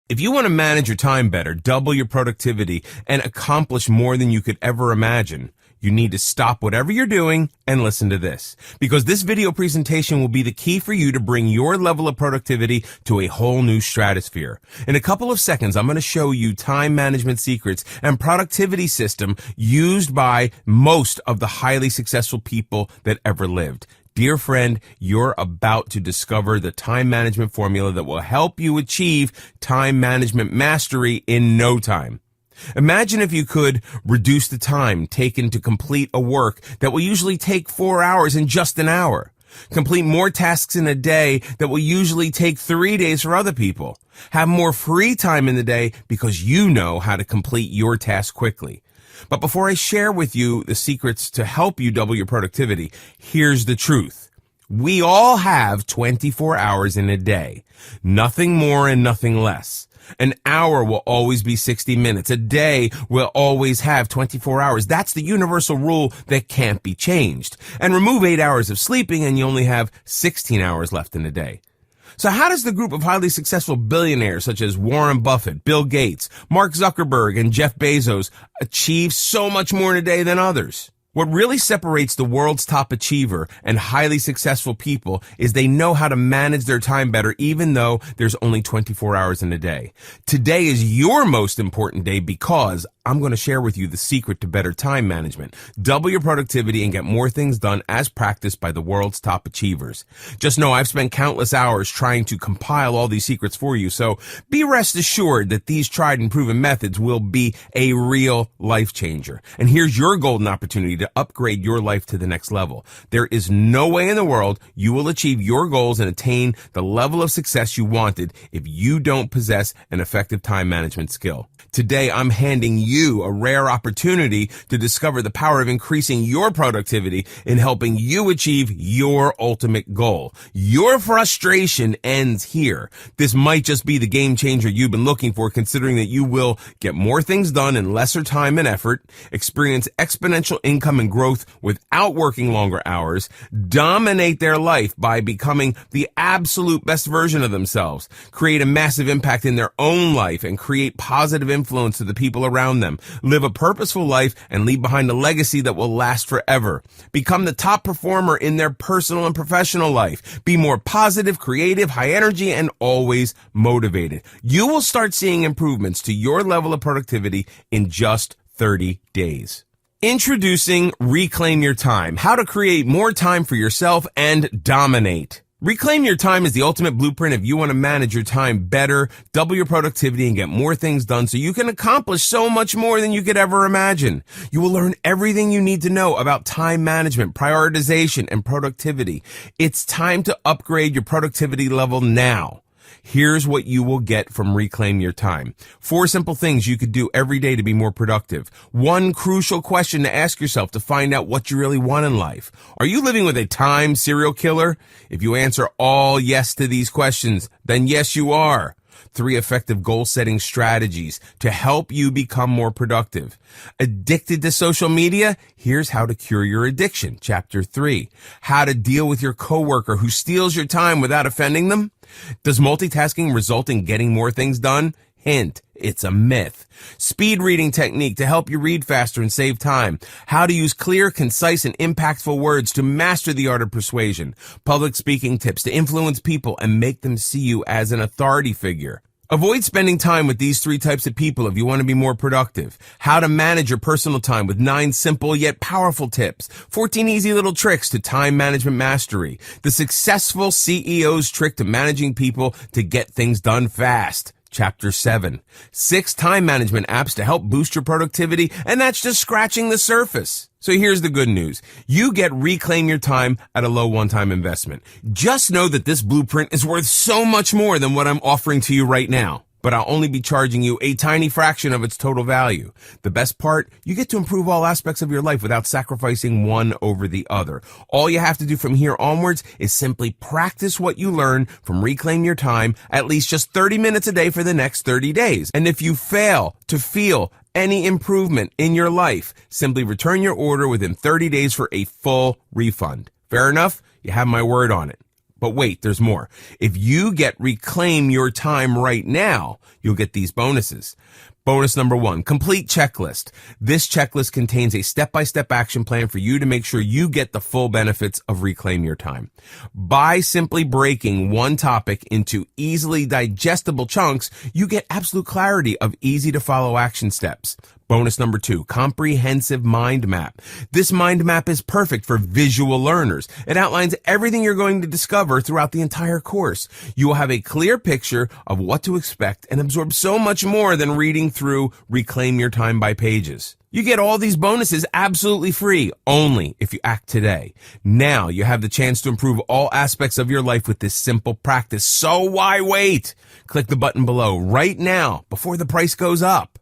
If you want to manage your time better, double your productivity, and accomplish more than you could ever imagine, you need to stop whatever you're doing and listen to this. Because this video presentation will be the key for you to bring your level of productivity to a whole new stratosphere. In a couple of seconds, I'm going to show you time management secrets and productivity system used by most of the highly successful people that ever lived. Dear friend, you're about to discover the time management formula that will help you achieve time management mastery in no time. Imagine if you could reduce the time taken to complete a work that will usually take 4 hours in just an hour. Complete more tasks in a day that will usually take 3 days for other people. Have more free time in the day because you know how to complete your task quickly. But before I share with you the secrets to help you double your productivity, here's the truth. We all have 24 hours in a day. Nothing more and nothing less. An hour will always be 60 minutes. A day will always have 24 hours. That's the universal rule that can't be changed. And remove 8 hours of sleeping and you only have 16 hours left in a day. So how does the group of highly successful billionaires such as Warren Buffett, Bill Gates, Mark Zuckerberg, and Jeff Bezos achieve so much more in a day than others? What really separates the world's top achiever and highly successful people is they know how to manage their time better even though there's only 24 hours in a day. Today is your most important day because I'm going to share with you the secret to better time management. Double your productivity and get more things done as practiced by the world's top achievers. Just know I've spent countless hours trying to compile all these secrets for you, so be rest assured that these tried and proven methods will be a real life changer. And here's your golden opportunity to upgrade your life to the next level. There is no way in the world you will achieve your goals and attain the level of success you wanted if you don't possess an effective time management skill. Today, I'm handing you a rare opportunity to discover the power of increasing your productivity in helping you achieve your ultimate goal. Your frustration ends here. This might just be the game changer you've been looking for, considering that you will get more things done in lesser time and effort, experience exponential income and growth without working longer hours, dominate their life by becoming the absolute best version of themselves, create a massive impact in their own life, and create positive influence to the people around them, live a purposeful life, and leave behind a legacy that will last forever. Become the top performer in their personal and professional life. Be more positive, creative, high energy, and always motivated. You will start seeing improvements to your level of productivity in just 30 days. Introducing Reclaim Your Time, how to create more time for yourself and dominate. Reclaim Your Time is the ultimate blueprint if you want to manage your time better, double your productivity, and get more things done so you can accomplish so much more than you could ever imagine. You will learn everything you need to know about time management, prioritization, and productivity. It's time to upgrade your productivity level now. Here's what you will get from Reclaim Your Time. 4 simple things you could do every day to be more productive. 1 crucial question to ask yourself to find out what you really want in life. Are you living with a time serial killer? If you answer all yes to these questions, then yes, you are. 3 effective goal-setting strategies to help you become more productive. Addicted to social media? Here's how to cure your addiction. Chapter 3. How to deal with your coworker who steals your time without offending them? Does multitasking result in getting more things done? Hint, it's a myth. Speed reading technique to help you read faster and save time. How to use clear, concise, and impactful words to master the art of persuasion. Public speaking tips to influence people and make them see you as an authority figure. Avoid spending time with these 3 types of people if you want to be more productive. How to manage your personal time with 9 simple yet powerful tips. 14 easy little tricks to time management mastery. The successful CEO's trick to managing people to get things done fast. Chapter 7. 6 time management apps to help boost your productivity, and that's just scratching the surface. So here's the good news. You get Reclaim Your Time at a low one-time investment. Just know that this blueprint is worth so much more than what I'm offering to you right now. But I'll only be charging you a tiny fraction of its total value. The best part, you get to improve all aspects of your life without sacrificing one over the other. All you have to do from here onwards is simply practice what you learn from Reclaim Your Time at least just 30 minutes a day for the next 30 days. And if you fail to feel any improvement in your life, simply return your order within 30 days for a full refund. Fair enough? You have my word on it. But wait, there's more. If you get Reclaim Your Time right now, you'll get these bonuses. Bonus number 1, complete checklist. This checklist contains a step-by-step action plan for you to make sure you get the full benefits of Reclaim Your Time. By simply breaking one topic into easily digestible chunks, you get absolute clarity of easy-to-follow action steps. Bonus number 2, comprehensive mind map. This mind map is perfect for visual learners. It outlines everything you're going to discover throughout the entire course. You will have a clear picture of what to expect and absorb so much more than reading through Reclaim Your Time by pages. You get all these bonuses absolutely free, only if you act today. Now you have the chance to improve all aspects of your life with this simple practice. So why wait? Click the button below right now before the price goes up.